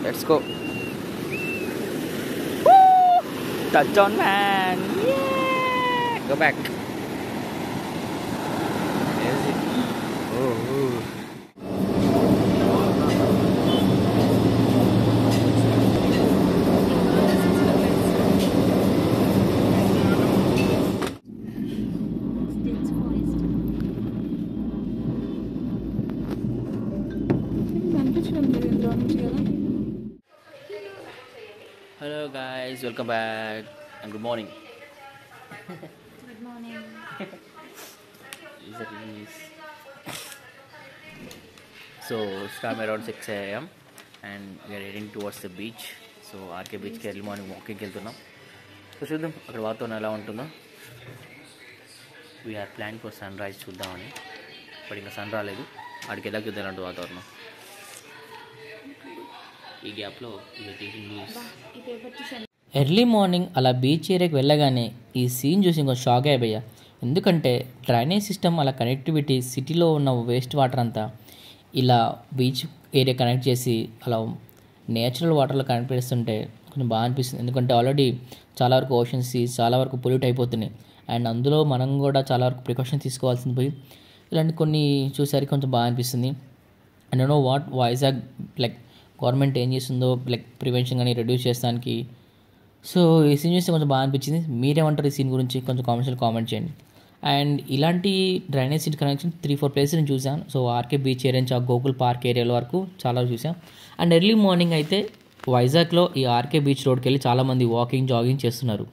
Let's go. Touchdown, man. Yeah. Go back. Where is it? Oh. Hello guys, welcome back and good morning. Good morning. So it's time around 6 a.m. and we are heading towards the beach. So RK beach ki early morning walking వెళ్తున్నాం. So చూద్దాం అక్కడ వాతావరణం ఎలా ఉంటుందో. We are planning for sunrise చూద్దామని, but ఇంకా sun రాలేదు. అక్కడికి వెళ్ళాక చూద్దాం అలాంటి వాతావరణం. ఈ గ్యాప్లో ఎర్లీ మార్నింగ్ అలా బీచ్ ఏరియాకి వెళ్ళగానే ఈ సీన్ చూసి ఇంకొంచెం షాక్ అయిపోయా. ఎందుకంటే డ్రైనేజ్ సిస్టమ్ అలా కనెక్టివిటీ సిటీలో ఉన్న వేస్ట్ వాటర్ అంతా ఇలా బీచ్ ఏరియా కనెక్ట్ చేసి అలా నేచురల్ వాటర్లో కనెక్ట్ చేస్తుంటే కొంచెం బాగా అనిపిస్తుంది. ఎందుకంటే ఆల్రెడీ చాలా వరకు ఓషన్స్ చాలా వరకు పొల్యూట్ అయిపోతున్నాయి. అండ్ అందులో మనం కూడా చాలా వరకు ప్రికాషన్ తీసుకోవాల్సింది పోయి ఇలాంటి కొన్ని చూసరికి కొంచెం బాగా అనిపిస్తుంది. And know what Vizag like government ఏం చేస్తుందో లైక్ ప్రివెన్షన్ కానీ రెడ్యూస్ చేస్తానికి. సో ఈ సీన్ చూస్తే కొంచెం బాగా అనిపించింది. మీరేమంటారు ఈ సీన్ గురించి కొంచెం కామెంట్స్లో కామెంట్ చేయండి. అండ్ ఇలాంటి డ్రైనేజ్ సిటీ కనెక్షన్ 3-4 ప్లేసెస్ నేను చూసాను. సో ఆర్కే బీచ్ ఏరియా నుంచి ఆ గోకుల్ పార్క్ ఏరియాల వరకు చాలా చూసాం. అండ్ ఎర్లీ మార్నింగ్ అయితే వైజాగ్లో ఈ ఆర్కే బీచ్ రోడ్కి వెళ్ళి చాలామంది వాకింగ్ జాగింగ్ చేస్తున్నారు.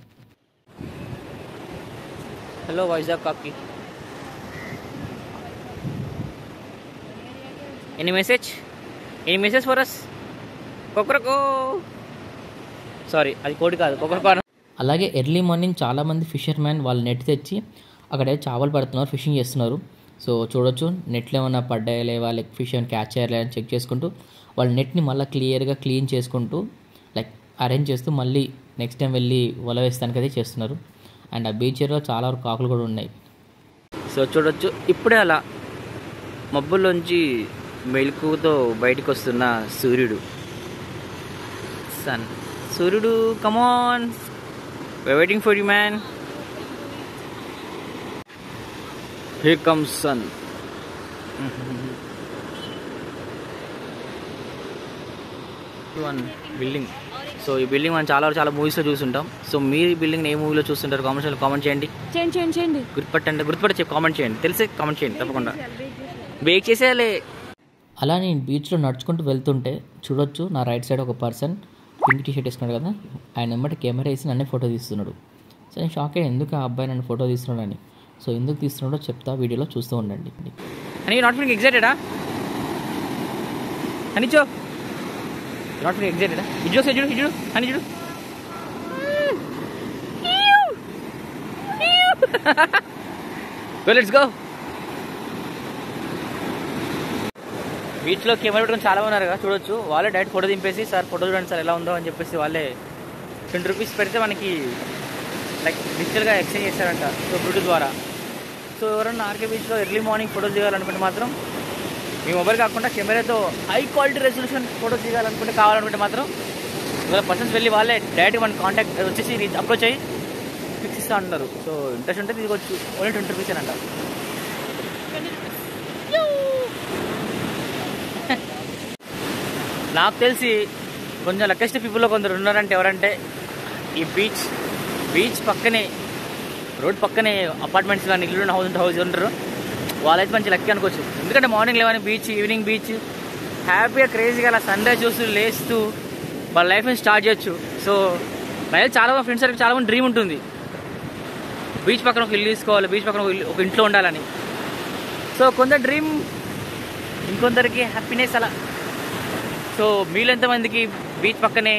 హలో వైజాగ్ కాకి, ఎనీ మెసేజ్ ఫర్ అస్? కొకరకో, సారీ అది కోడి కాదు, కొకరకో. అలాగే ఎర్లీ మార్నింగ్ చాలామంది ఫిషర్మ్యాన్ వాళ్ళు నెట్ తెచ్చి అక్కడే చేపలు పడుతున్నారు, ఫిషింగ్ చేస్తున్నారు. సో చూడొచ్చు నెట్లు ఏమైనా పడ్డాయా లేవా, లైక్ ఫిష్ ఏమైనా క్యాచ్ చేయాలి అని చెక్ చేసుకుంటూ వాళ్ళ నెట్ని మళ్ళీ క్లియర్గా క్లీన్ చేసుకుంటూ లైక్ అరేంజ్ చేస్తూ మళ్ళీ నెక్స్ట్ టైం వెళ్ళి వల వేస్తానికి అయితే చేస్తున్నారు. అండ్ ఆ బీచ్ ఏరియాలో చాలా వరకు ఆకులు కూడా ఉన్నాయి. సో చూడొచ్చు ఇప్పుడే అలా మబ్బుల్లోంచి మెలుకుతో బయటకు వస్తున్న సూర్యుడు. సూర్యుడు, కమాన్, we're waiting for you, man. Here comes sun. One building. So ఈ బిల్డింగ్ మనం చాలా మూవీస్లో చూస్తుంటాం. సో మీరు ఈ బిల్డింగ్ ఏ మూవీలో చూస్తుంటారు కామెంట్స్లో కామెంట్ చేయండి. గుర్తుపట్టి చెప్పి కామెంట్ చేయండి. తెలిసే కామెంట్ చేయండి తప్పకుండా. బేక్ చేసేయాలి. అలా నేను బీచ్లో నడుచుకుంటూ వెళ్తుంటే చూడొచ్చు నా రైట్ సైడ్ ఒక పర్సన్ పింక్ టీ షర్ట్ వేసుకున్నాడు కదా, ఆయన వెంబడి కెమెరా వేసి నన్నే ఫోటో తీస్తున్నాడు. సో నేను షాక్ అయ్యాను, ఎందుకు ఆ అబ్బాయి నన్ను ఫోటో తీస్తున్నాడని. సో ఎందుకు తీస్తున్నాడో చెప్తా, వీడియోలో చూస్తూ ఉండండి. అని నాట్ ఫీలింగ్ ఎగ్జైటెడా అనిచో? నాట్ ఫీలింగ్ ఎగ్జైటెడా? ఇడ్జు అని చూడు. Let's go. బీచ్లో కెమెరా పెట్టుకుని చాలా ఉన్నారు కదా, చూడొచ్చు. వాళ్ళే డైరెక్ట్ ఫోటో దింపేసి సార్ ఫోటో చూడండి సార్ ఎలా ఉందో అని చెప్పేసి వాళ్ళే 20 రూపీస్ పెడితే మనకి లైక్ డిజిటల్గా ఎక్స్చేంజ్ చేస్తారంట. సో బ్లూటూత్ ద్వారా. సో ఎవరన్నా ఆర్కే బీచ్లో ఎర్లీ మార్నింగ్ ఫోటోస్ దిగాలనుకుంటే మాత్రం మీ మొబైల్ కాకుండా కెమెరాతో హై క్వాలిటీ రెజల్యూషన్ ఫోటోస్ కావాలనుకుంటే మాత్రం ఇవాళ పర్సన్స్ వెళ్ళి వాళ్ళే డైరెక్ట్ మన కాంటాక్ట్ వచ్చేసి అప్రోచ్ అయ్యి ఫిక్స్ ఇస్తూ అంటున్నారు. సో ఇంట్రెస్ట్ ఉంటే దిగొచ్చు. ఓన్లీ 20 రూపీస్ అంట. నాకు తెలిసి కొంచెం లక్కెస్ట్ పీపుల్లో కొందరు ఉన్నారంటే ఎవరంటే ఈ బీచ్ పక్కనే రోడ్ పక్కనే అపార్ట్మెంట్స్ కానీ ఇల్లు హౌస్ ఉంటారు. వాళ్ళైతే మంచి లక్కీ అనుకోవచ్చు. ఎందుకంటే మార్నింగ్ లేవని బీచ్, ఈవినింగ్ బీచ్, హ్యాపీగా క్రేజీగా అలా సన్ రైజ్ చూస్తూ లేస్తూ వాళ్ళ లైఫ్ని స్టార్ట్ చేయొచ్చు. సో నాకు చాలా ఫ్రెండ్స్ సర్కిల్ చాలామంది డ్రీమ్ ఉంటుంది బీచ్ పక్కన ఒక ఇల్లు తీసుకోవాలి, బీచ్ పక్కన ఒక ఇంట్లో ఉండాలని. సో కొందరు డ్రీమ్, ఇంకొందరికి హ్యాపీనెస్ అలా. సో మీలో ఎంతమందికి బీచ్ పక్కనే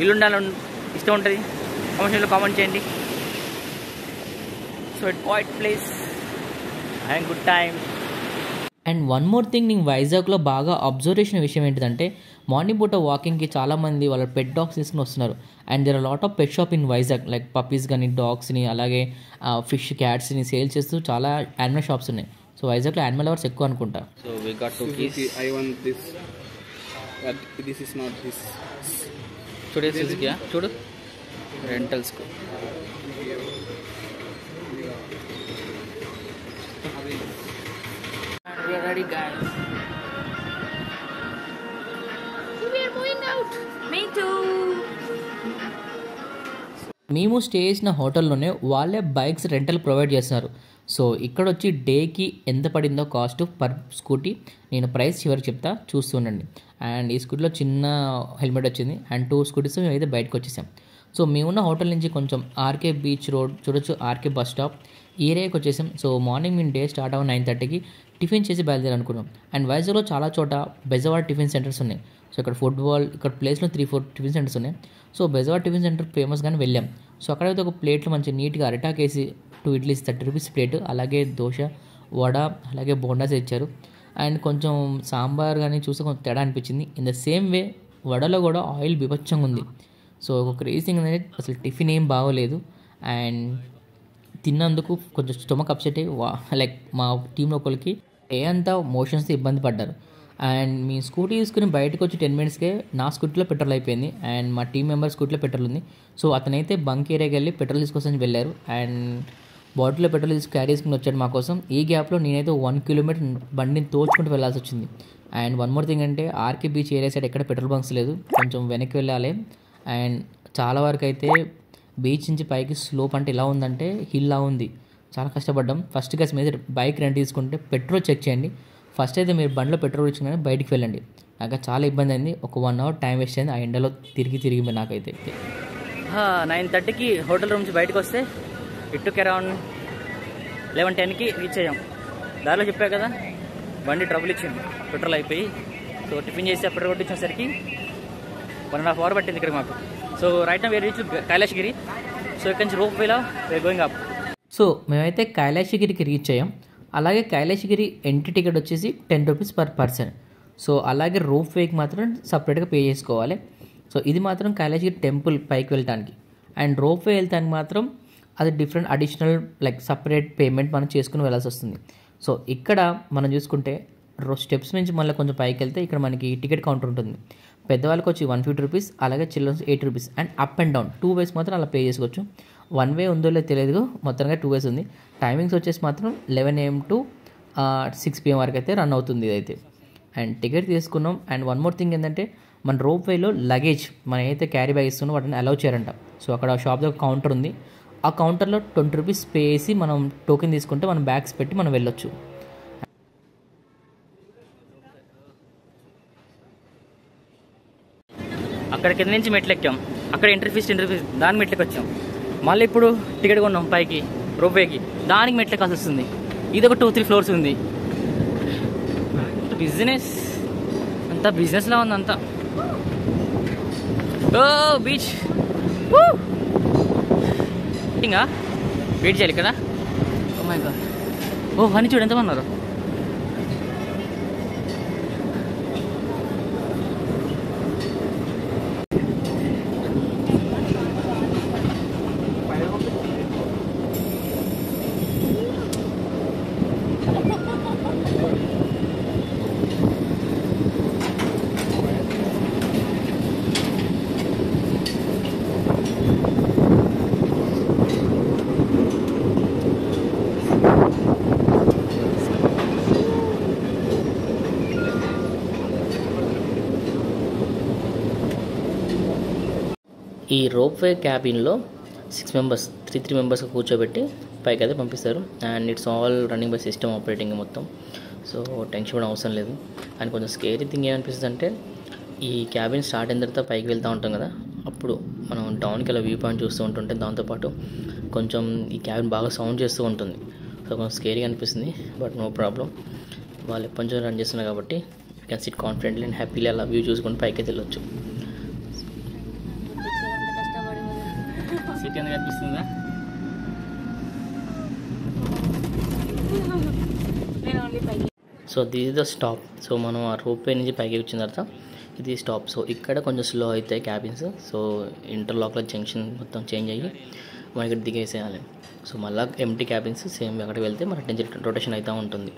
ఇల్లు ఉండాలని ఇష్టం ఉంటుంది కామెంట్లో కామెంట్ చేయండి. So it quiet place and good time. And one more thing, నేను వైజాగ్లో బాగా అబ్జర్వ్ చేసిన విషయం ఏంటిదంటే మార్నింగ్ పూట వాకింగ్కి చాలామంది వాళ్ళ పెట్ డాగ్స్ తీసుకుని వస్తున్నారు. And there are lot of pet shop in Vizag, like puppies కానీ డాగ్స్ని అలాగే ఫిష్, క్యాట్స్ని సేల్ చేస్తూ చాలా యానిమల్ షాప్స్ ఉన్నాయి. సో వైజాగ్లో యానిమల్ లవర్స్ ఎక్కువ అనుకుంటా. So we got two keys. I want this but this is not his. చూడు సుజుకియా చూడు రెంటల్స్కు we are ready guys. We are going out. Me too. మేము స్టే చేసిన హోటల్లోనే వాళ్ళే బైక్స్ రెంటల్ ప్రొవైడ్ చేస్తున్నారు. సో ఇక్కడ వచ్చి డేకి ఎంత పడిందో కాస్ట్ పర్ స్కూటీ నేను ప్రైస్ చివరికి చెప్తా, చూస్తుండండి. అండ్ ఈ స్కూటీలో చిన్న హెల్మెట్ వచ్చింది అండ్ 2 స్కూటీస్ మేము అయితే బయటకు వచ్చేసాం. సో మేమున్న హోటల్ నుంచి కొంచెం ఆర్కే బీచ్ రోడ్ చూడొచ్చు, ఆర్కే బస్ స్టాప్ ఈ ఏరియాకి వచ్చేసాం. సో మార్నింగ్ మేము డే స్టార్ట్ అవ్వ 9:30కి టిఫిన్ చేసి బయలుదేరాలనుకున్నాం. అండ్ వైజాగ్లో చాలా చోట బెజవాడ టిఫిన్ సెంటర్స్ ఉన్నాయి. సో ఇక్కడ ఫుట్బాల్ ఇక్కడ ప్లేస్లో 3-4 టిఫిన్ సెంటర్స్ ఉన్నాయి. సో బెజవాడ టిఫిన్ సెంటర్ ఫేమస్గానే వెళ్ళాం. సో అక్కడైతే ఒక ప్లేట్లో మంచి నీట్గా అరిటాక్ వేసి 2 ఇడ్లీస్ 30 రూపీస్ ప్లేట్, అలాగే దోశ వడ అలాగే బోండాస్ ఇచ్చారు. అండ్ కొంచెం సాంబార్ కానీ చూస్తే కొంచెం తేడా అనిపించింది. ఇన్ ద సేమ్ వే వడలో కూడా ఆయిల్ బీభత్సంగా ఉంది. సో ఒక క్రేజింగ్ అనేది అసలు టిఫిన్ ఏం బాగోలేదు. అండ్ తిన్నందుకు కొంచెం స్టొమక్ అప్సెట్ అయ్యి లైక్ మా టీంలో ఒకరికి ఏ అంతా మోషన్స్తో ఇబ్బంది పడ్డారు. అండ్ మీ స్కూటీ తీసుకుని బయటకు వచ్చి 10 మినిట్స్కే నా స్కూటీలో పెట్రోల్ అయిపోయింది అండ్ మా టీం మెంబర్ స్కూటీలో పెట్రోల్ ఉంది. సో అతనైతే బంక్ ఏరియాకి వెళ్ళి పెట్రోల్ తీసుకొచ్చి వెళ్ళారు అండ్ బాటిల్లో పెట్రోల్ క్యారీ చేసుకుని వచ్చాడు మా కోసం. ఈ గ్యాప్లో నేనైతే 1 కిలోమీటర్ బండిని తోచుకుంటూ వెళ్ళాల్సి వచ్చింది. అండ్ వన్ మోర్ థింగ్ అంటే ఆర్కే బీచ్ ఏరియా సైడ్ ఎక్కడ పెట్రోల్ బంక్స్ లేదు, కొంచెం వెనక్కి వెళ్ళాలి. అండ్ చాలా వరకు అయితే బీచ్ నుంచి పైకి స్లోప్ అంటే ఇలా ఉందంటే హిల్లా ఉంది, చాలా కష్టపడ్డాం. ఫస్ట్ గస్ మీద బైక్ రెంట్ తీసుకుంటే పెట్రోల్ చెక్ చేయండి. ఫస్ట్ అయితే మీరు బండిలో పెట్రోల్ ఇచ్చిన బయటికి వెళ్ళండి. నాకు చాలా ఇబ్బంది అయింది, ఒక 1 అవర్ టైం వేస్ట్ అయింది ఆ ఎండలో తిరిగి నాకైతే. 9:30కి హోటల్ రూమ్ నుంచి బయటకు వస్తే ఇట్టుకు అరౌండ్ 11:10కి రీచ్ అయ్యాం. దారిలో చెప్పా కదా బండి ట్రబుల్ ఇచ్చింది, పెట్రోల్ అయిపోయి. సో టిఫిన్ చేసి పెట్రోల్ కొట్టించేసరికి 1.5 అవర్ పట్టింది ఇక్కడ మాకు. So right now we reach Kailasagiri. So ఇక్కడ నుంచి రోప్ వేలో వి గోయింగ్ అప్. సో మేమైతే కైలాసగిరికి రీచ్ అయ్యాం. అలాగే కైలాసగిరి ఎంట్రీ టికెట్ వచ్చేసి 10 రూపీస్ పర్ పర్సన్. సో అలాగే రోప్ వేకి మాత్రం సపరేట్గా పే చేసుకోవాలి. సో ఇది మాత్రం కైలాసగిరి టెంపుల్ పైకి వెళ్ళటానికి. అండ్ రోప్ వే వెళ్తానికి మాత్రం అది different additional like separate payment మనం చేసుకుని వెళ్ళాల్సి వస్తుంది. సో ఇక్కడ మనం చూసుకుంటే స్టెప్స్ నుంచి మళ్ళీ కొంచెం పైకి వెళ్తే ఇక్కడ మనకి టికెట్ కౌంటర్ ఉంటుంది. పెద్దవాళ్ళకి వచ్చి 150 రూపీస్, అలాగే children's 80 rupees. And up and down 2 ways మాత్రం అలా పే చేసుకోవచ్చు. 1 వే ఉందో లేదో తెలియదు, మొత్తంగా 2 వేస్ ఉంది. టైమింగ్స్ వచ్చేసి మాత్రం 11 AM to 6 PM వరకు అయితే రన్ అవుతుంది ఇదైతే. అండ్ టికెట్ తీసుకున్నాం. అండ్ వన్ మోర్ థింగ్ ఏంటంటే మన రోప్ వేలో లగేజ్ మనం ఏదైతే క్యారీ బ్యాగ్ ఇస్తున్నామో వాటిని అలౌ చేయారంట. సో అక్కడ షాప్ దగ్గర కౌంటర్ ఉంది, ఆ కౌంటర్లో 20 రూపీస్ పే చేసి మనం టోకెన్ తీసుకుంటే మనం బ్యాగ్స్ పెట్టి మనం వెళ్ళొచ్చు. అక్కడ కింద నుంచి మెట్లు ఎక్కాం, అక్కడ ఎంట్రీ ఫీజ్ దానికి మెట్లకి వచ్చాం. మళ్ళీ ఇప్పుడు టికెట్ కొన్నాం పైకి రోప్వేకి, దానికి మెట్లకి వస్తుంది. ఇది ఒక 2-3 ఫ్లోర్స్ ఉంది. బిజినెస్ అంతా బిజినెస్లా ఉంది అంతా. ఓ బీచ్ ఇంకా వెయిట్ చేయాలి ఇక్కడ. ఓ మై గాడ్, ఓ అని చూడు ఎంతమంది ఉన్నారు. ఈ రోప్వే క్యాబిన్లో 6 మెంబర్స్ 3 మెంబర్స్ కూర్చోబెట్టి పైకి అయితే పంపిస్తారు. And it's all running by system operating మొత్తం. సో టెన్షన్ కూడా అవసరం లేదు. అండ్ కొంచెం స్కేరీ థింగ్ ఏమనిపిస్తుంది అంటే ఈ క్యాబిన్ స్టార్ట్ అయిన తర్వాత పైకి వెళ్తూ ఉంటాం కదా, అప్పుడు మనం డౌన్కి అలా వ్యూ పాయింట్ చూస్తూ ఉంటుంటే దాంతోపాటు కొంచెం ఈ క్యాబిన్ బాగా సౌండ్ చేస్తూ ఉంటుంది. సో కొంచెం స్కేరీగా అనిపిస్తుంది, బట్ నో ప్రాబ్లం. వాళ్ళు ఎప్పటి నుంచో రన్ చేస్తున్నారు కాబట్టి you can SIT confidently and happily అలా వ్యూ చూసుకొని పైకి అయితే వెళ్ళొచ్చు. సిటీ ఎందుకు అనిపిస్తుందా? So this is the stop. So మనం ఆ రోప్వే నుంచి పైకి వచ్చిన తర్వాత ఇది స్టాప్. సో ఇక్కడ కొంచెం స్లో అవుతాయి క్యాబిన్స్. సో ఇంటర్లాక్లో జంక్షన్ మొత్తం చేంజ్ అయ్యి మనం ఇక్కడ దిగేసేయాలి. సో మళ్ళీ ఎంటీ క్యాబిన్స్ సేమ్ అక్కడికి వెళ్తే మన రొటేషన్ అవుతూ ఉంటుంది.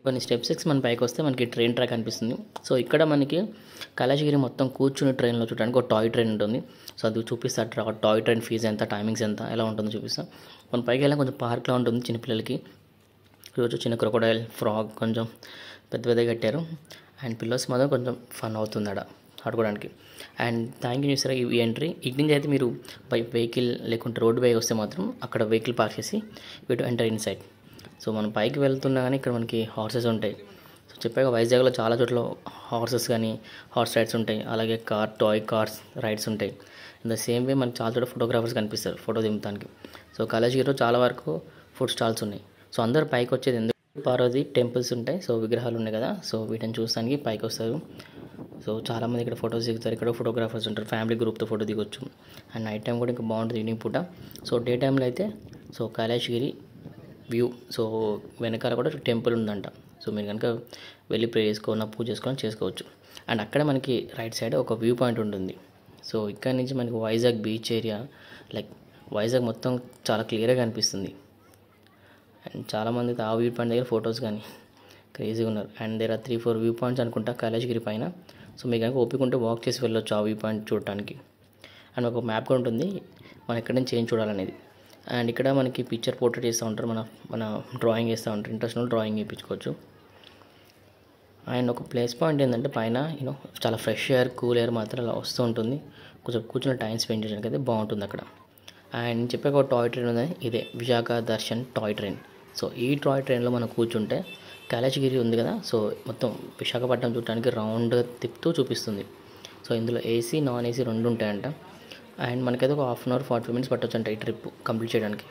కొన్ని స్టెప్స్ ఎక్కి మన పైకి వస్తే మనకి ట్రైన్ ట్రాక్ అనిపిస్తుంది. సో ఇక్కడ మనకి కైలాసగిరి మొత్తం కూర్చుని ట్రైన్లో చూడడానికి ఒక టాయ్ ట్రైన్ ఉంటుంది. సో అది చూపిస్తా టాయ్ ట్రైన్ ఫీజు ఎంత, టైమింగ్స్ ఎంత, ఎలా ఉంటుందో చూపిస్తా. మన పైకి వెళ్ళాక కొంచెం పార్క్లా ఉంటుంది చిన్నపిల్లలకి. రోజు చిన్న క్రొకోడైల్, ఫ్రాగ్ కొంచెం పెద్ద పెద్దగా కట్టారు. అండ్ పిల్లర్స్ మాత్రం కొంచెం ఫన్ అవుతుంది ఆడ ఆడుకోవడానికి. అండ్ థ్యాంక్ యూ చూసారా ఈ ఎంట్రీ. ఇటు నుంచి అయితే మీరు బై వెహికల్ లేకుంటే రోడ్ వే వస్తే మాత్రం అక్కడ వెహికల్ పార్క్ చేసి వీటి ఎంటర్ ఇన్ సైడ్. సో మనం పైకి వెళ్తున్నా కానీ ఇక్కడ మనకి హార్సెస్ ఉంటాయి. సో చెప్పాక వైజాగ్లో చాలా చోట్ల హార్సెస్ కానీ హార్స్ రైడ్స్ ఉంటాయి. అలాగే టాయ్ కార్స్ రైడ్స్ ఉంటాయి. ఇన్ ద సేమ్ వే మనకి చాలా చోట్ల ఫోటోగ్రాఫర్స్ కనిపిస్తారు ఫోటో దింపడానికి. సో కైలాసగిరిలో చాలా వరకు ఫుడ్ స్టాల్స్ ఉన్నాయి. సో అందరు పైకి వచ్చేది ఎందుకు, పార్వతి టెంపుల్స్ ఉంటాయి. సో విగ్రహాలు ఉన్నాయి కదా, సో వీటిని చూడడానికి పైకి వస్తారు. సో చాలామంది ఇక్కడ ఫొటోస్ దిగుతారు. ఇక్కడ ఫోటోగ్రాఫర్స్ ఉంటారు, ఫ్యామిలీ గ్రూప్తో ఫోటో దిగొచ్చు. అండ్ నైట్ టైం కూడా ఇంకా బాగుంటుంది ఈవినింగ్ పూట. సో డే టైంలో అయితే సో కైలాసగిరి వ్యూ, సో వెనకాల కూడా టెంపుల్ ఉందంట. సో మీరు కనుక వెళ్ళి ప్రే చేసుకోవాలన్నా పూజ చేసుకోవచ్చు. అండ్ అక్కడ మనకి రైట్ సైడ్ ఒక వ్యూ పాయింట్ ఉంటుంది. సో ఇక్కడ నుంచి మనకి Vizag beach area, like Vizag మొత్తం చాలా క్లియర్గా కనిపిస్తుంది. అండ్ చాలామంది ఆ వ్యూ పాయింట్ దగ్గర ఫొటోస్ కానీ క్రేజీగా ఉన్నారు. And there are 3-4 view points అనుకుంటా కైలాసగిరి పైన. సో మీకు కనుక ఓపిక ఉంటే వాక్ చేసి వెళ్ళొచ్చు ఆ వ్యూ పాయింట్ చూడటానికి. అండ్ ఒక మ్యాప్ కూడా ఉంటుంది మనం ఎక్కడి నుంచి ఏం చూడాలనేది. అండ్ ఇక్కడ మనకి పిక్చర్ పోర్ట్రేట్ చేస్తూ ఉంటారు, మన డ్రాయింగ్ వేస్తూ ఉంటారు. ఇంట్రెస్ట్ ఉన్న డ్రాయింగ్ వేయించుకోవచ్చు. అండ్ ఒక ప్లేస్ పాయింట్ ఏంటంటే పైన చాలా ఫ్రెష్ ఎయిర్, కూల్ ఎయిర్ మాత్రం అలా వస్తూ ఉంటుంది. కొంచెం కూర్చొని టైం స్పెండ్ చేయడానికి అయితే బాగుంటుంది అక్కడ. అండ్ చెప్పాక ఒక టాయ్ ట్రైన్ ఉంది, ఇదే Visakha Darshan toy train. So ఈ టాయ్ ట్రైన్లో మనం కూర్చుంటే కైలాసగిరి ఉంది కదా, సో మొత్తం విశాఖపట్నం చూడటానికి రౌండ్గా తిప్పుతూ చూపిస్తుంది. సో ఇందులో ఏసీ, నాన్ ఏసీ రెండు ఉంటాయంట. అండ్ మనకైతే ఒక 1/2 అవర్ 45 minutes పట్టొచ్చు అంట ఈ ట్రిప్ కంప్లీట్ చేయడానికి.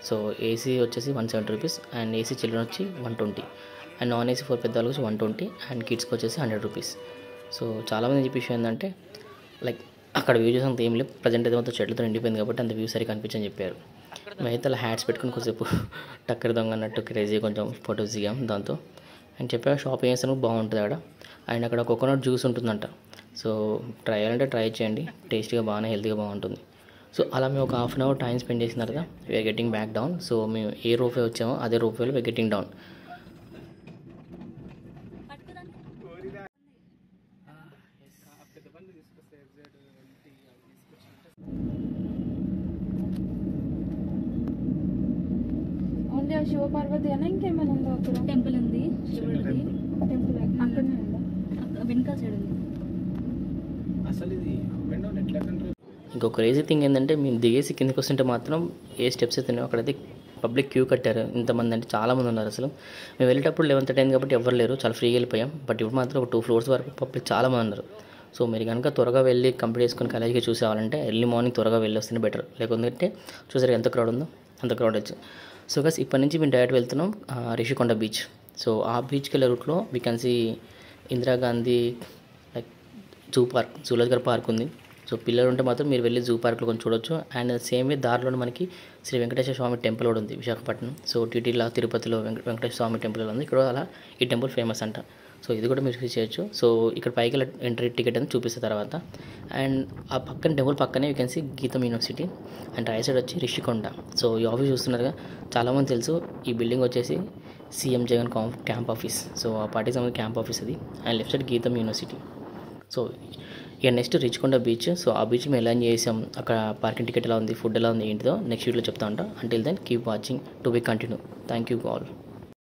సో ఏసీ వచ్చేసి 170 rupees, అండ్ ఏసీ చిల్డ్రన్ వచ్చి 120, అండ్ నాన్ ఏసీ ఫర్ పెద్దవాళ్ళకి వచ్చి 120, అండ్ కిడ్స్కి వచ్చేసి 100 rupees. సో చాలామంది చెప్పేసి ఏంటంటే లైక్ అక్కడ వ్యూ చేసినంత ఏం లేదు, ప్రజెంట్ అయితే మొత్తం చెట్లతో నిండిపోయింది కాబట్టి అంత వ్యూ సరిగ్గా కనిపించని చెప్పారు. మేమైతే అలా హ్యాట్స్ పెట్టుకుని కొంచెంసేపు టక్కర దొంగ అన్నట్టు క్రేజీ కొంచెం ఫొటోస్ దిగాం దాంతో. అండ్ చెప్పాక షాపింగ్ చేస్తాను బాగుంటుంది అక్కడ. అండ్ అక్కడ కోకోనట్ జ్యూస్ ఉంటుందంట. సో ట్రై చేయాలంటే ట్రై చేయండి, టేస్టీగా బాగానే హెల్తీగా బాగుంటుంది. సో అలా మేము ఒక 1/2 hour టైం స్పెండ్ చేసిన తర్వాత we're getting back down. So మేము ఏ రోప్వే వచ్చామో అదే రోప్వేలో we're getting down. Only Shivaparvati అన్న ఇంకేమైనా ఉందో అక్కడ? టెంపుల్ ఉంది, శివుడిది టెంపుల్ అక్కడనే ఉందా? వెనకాల సైడ్ ఉంది. ఇంకొక క్రేజీ థింగ్ ఏంటంటే మేము దిగేసి కిందకి వస్తుంటే మాత్రం ఏ స్టెప్స్ అయితే అక్కడైతే పబ్లిక్ క్యూ కట్టారు. ఇంతమంది అంటే చాలామంది ఉన్నారు. అసలు మేము వెళ్ళేటప్పుడు 11:30 అయింది కాబట్టి ఎవరు లేరు, చాలా ఫ్రీగా వెళ్ళిపోయాం. బట్ ఇప్పుడు మాత్రం ఒక 2 floors వరకు పబ్లిక్ చాలామంది ఉన్నారు. సో మీరు కనుక త్వరగా వెళ్ళి కంప్లీట్ చేసుకుని కైలాసగిరి చూసేవాలంటే ఎర్లీ మార్నింగ్ త్వరగా వెళ్ళి వస్తేనే బెటర్. లేకుంటే చూసారు ఎంత క్రౌడ్ ఉందో, అంత క్రౌడ్ వచ్చు. సో గస్ ఇప్పటి నుంచి మేము డైరెక్ట్ వెళ్తున్నాం రిషికొండ బీచ్. సో ఆ బీచ్కి వెళ్ళే రూట్లో we can see Indira Gandhi like zoological park ఉంది. సో పిల్లలు ఉంటే మాత్రం మీరు వెళ్ళి జూ పార్క్లో కొంచెం చూడొచ్చు. అండ్ సేమ్ వే దారిలో మనకి శ్రీ వెంకటేశ్వర స్వామి టెంపుల్ కూడా ఉంది విశాఖపట్నం. సో టీటీలా తిరుపతిలో వెంకటేశ్వర స్వామి టెంపుల్ ఉంది, ఇక్కడ అలా ఈ టెంపుల్ ఫేమస్ అంట. సో ఇది కూడా మీరు విజిట్ చేయొచ్చు. సో ఇక్కడ పైకి ఎంట్రీ టికెట్ అని చూపిస్తే తర్వాత. అండ్ ఆ పక్కన టెంపుల్ పక్కనే యూ కెన్ సీ గీతం యూనివర్సిటీ. అండ్ రైట్ సైడ్ వచ్చి రిషికొండ. సో ఈ ఆఫీస్ చూస్తున్నారుగా, చాలామంది తెలుసు ఈ బిల్డింగ్ వచ్చేసి CM Jagan camp office. So ఆ పార్టీకి సంబంధించిన క్యాంప్ ఆఫీస్ అది. అండ్ లెఫ్ట్ సైడ్ గీతం యూనివర్సిటీ. సో ఇక నెక్స్ట్ రిషికొండ బీచ్. సో ఆ బీచ్ మేము ఎలా చేసాం, అక్కడ పార్కింగ్ టికెట్ ఎలా ఉంది, ఫుడ్ ఎలా ఉంది ఏంటిదో నెక్స్ట్ వీడియోలో చెప్తా ఉంటాం. Until then keep watching to be continue. Thank you all.